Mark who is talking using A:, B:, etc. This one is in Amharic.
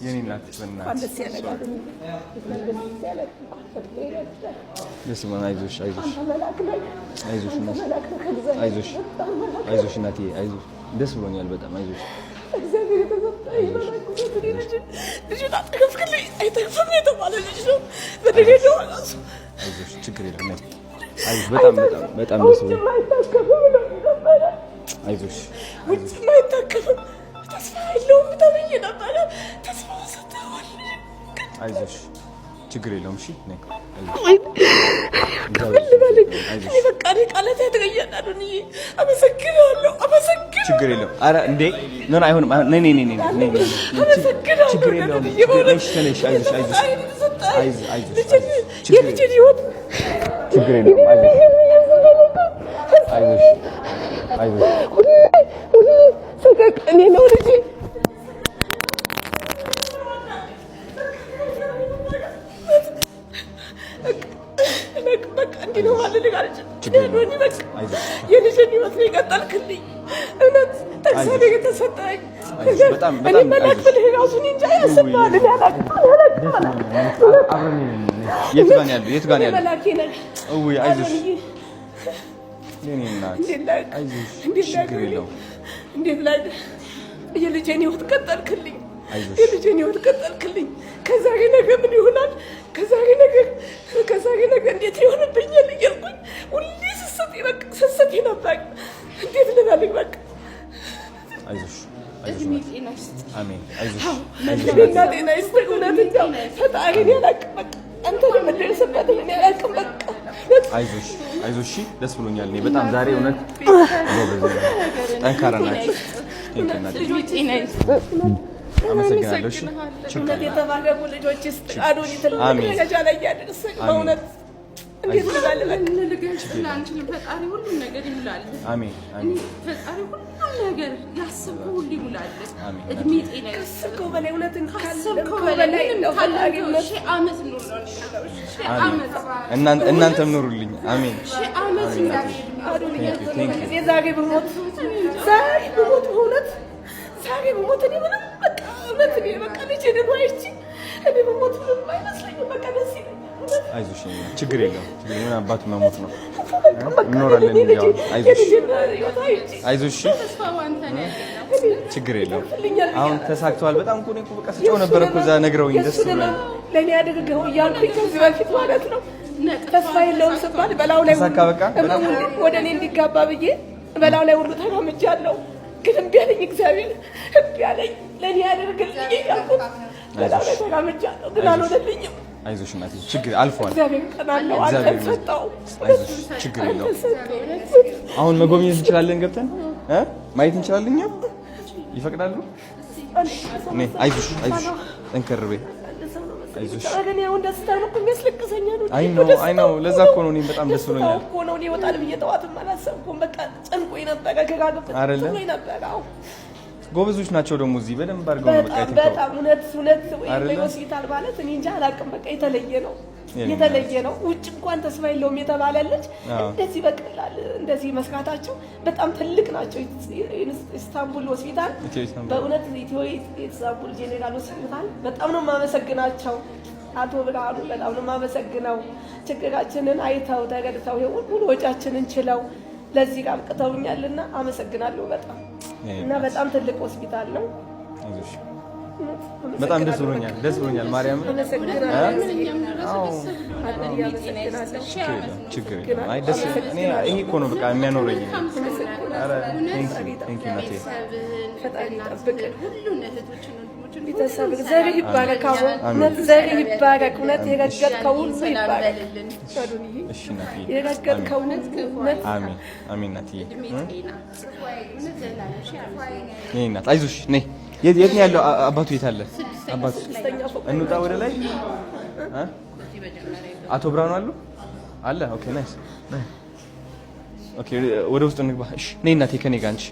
A: የኔ እናት በእናትሽ ደስ ይላል። አይዞሽ እናቴ አይዞሽ። ደስ ብሎኛል በጣም አይዞሽ። አይዞሽ ችግር የለም። አይዞሽ በጣም ደስ ብሎኛል። አይዞሽ አይዞሽ ችግር የለውም። እሺ ችግር የለውም። ኧረ እንዴ ምን አይሆንም። ችግር የለውም። የት ጋር ያለው? እውይ አይዞሽ የኔ እናት አይዞሽ ችግር የለውም።
B: እንዴት ላይ የልጄን ህይወት ቀጠልክልኝ። የልጄን ህይወት ቀጠልክልኝ። ከዛሬ ነገ ምን ይሆናል? ከዛሬ ነገ እንዴት ይሆንብኛል እያልኩኝ ሁሌ ስሰት ነበር። እንዴት ልበልህ? በቃ
A: አይዞሽ አሜን።
B: ጤና ይስጥህ። እውነት እንደው ፈጣሪን ያላቅም በቃ አንተ የምትደርስበትን እኔ አላውቅም። በቃ
A: አይዞሽ ደስ ብሎኛል። እኔ በጣም ዛሬ እውነት ጠንካራ ናችሁ። አመሰግናለሁ።
B: እውነት የተባረኩ ልጆች አዶኒ ትልቅ ደረጃ ላይ ያደርሰኝ በእውነት እንዴት ልበልህ?
C: ፈጣሪ ሁሉም ነገር ይሙላል።
A: አሜን።
C: ፈጣሪ ሁሉም ነገር ያሰብከው ሁሉ ይሙላል። እድሜ ጤና
B: ያሰብከው በላይ እውነትን
C: ካሰብከው በላይ ሺህ ዓመት ኑር ነው።
A: እናንተም ኑሩልኝ። አሜን።
C: ሺህ ዓመት
B: ዛሬ በሞት በእውነት ዛሬ በሞት እኔ ምንም በቃ እውነት እኔ በቃ ልጄ ደግሞ አይቼ እኔ በሞት ምንም አይመስለኝም። በቃ ደስ ይለኛል።
A: አይዞሽ ችግር የለውም። ምን አባቱ መሞት ነው። እንኖራለን። አይዞሽ ችግር የለውም። አሁን ተሳክቷል። በጣም እኮ ነው በቃ ስጮህ ነበር እኮ እዛ ነግረውኝ ደስ ብሎኛል።
B: ለኔ አድርገው እያልኩኝ ከዚህ በፊት ማለት ነው ተስፋ የለውም ስባል በላው ላይ
A: ተሳካ። በቃ
B: ወደ እኔ እንዲጋባ ብዬ በላው ላይ ሁሉ ተራምጃለሁ። ግን እምቢ አለኝ። እግዚአብሔር እምቢ አለኝ። ለኔ ያደርግልኝ እያልኩት በላው ላይ ተራምጃለሁ። ግን አልሆነልኝም።
A: አይዞሽ እናቴ ችግር አልፏል።
B: እግዚአብሔር ቀናለው አልተሰጣው።
A: አይዞሽ ችግር የለውም። አሁን መጎብኘት እንችላለን። ገብተን ማየት እንችላለን። እኛ ይፈቅዳሉ? አይዞሽ ጠንከር በይ። አይዞሽ አይ ነው ለዛ እኮ ነው እኔም በጣም ደስ ብሎኛል
B: እኮ ነው። እኔ ይወጣል ብዬ ጠዋትም አላሰብኩም። በቃ ጨንቆኝ ነበረ። ከጋግብት ብሎኝ ነበረ።
A: ጎበዞች ናቸው ደግሞ እዚህ በደንብ አድርገው ነው በቃ
B: በጣም እውነት ወይ ሆስፒታል ማለት እኔ እንጃ አላውቅም። በቃ የተለየ ነው። ውጭ እንኳን ተስፋ የለውም የተባለልች እንደዚህ በቀላል እንደዚህ መስራታቸው በጣም ትልቅ ናቸው። ኢስታንቡል ሆስፒታል በእውነት ኢስታንቡል ጄኔራል ሆስፒታል በጣም ነው የማመሰግናቸው። አቶ ብርሃኑ በጣም ነው የማመሰግነው። ችግራችንን አይተው ተረድተው ሁሉ ወጫችንን ችለው ለዚህ ጋር አብቅተውኛልና አመሰግናለሁ በጣም እና በጣም ትልቅ ሆስፒታል ነው።
A: በጣም ደስ ብሎኛል። ማርያም ችግር አይ ደስ እኔ ይሄ እኮ ነው በቃ የሚያኖረኝ። ኧረ ቴንክ ዩ ናቴ
B: ፈጣሪ ይጠብቅህ። ቤተሰብ ዘርህ ይባረክ። እውነት ዘርህ ይባረክ። እውነት የረገጥከው ሁሉ ይባረክ።
A: እሺ ናቴ
B: የረገጥከው እውነት
A: አሜን ናቴ ነይ እናት አይዞሽ ነይ። የት ነው ያለው አባቱ? የት አለ አባቱ? እንውጣ ወደ ላይ። አቶ ብርሃኑ አለ። ኦኬ ናይስ። ኦኬ ወደ ውስጥ እንግባ። እሺ ነይ እናቴ ከኔ ጋር አንቺ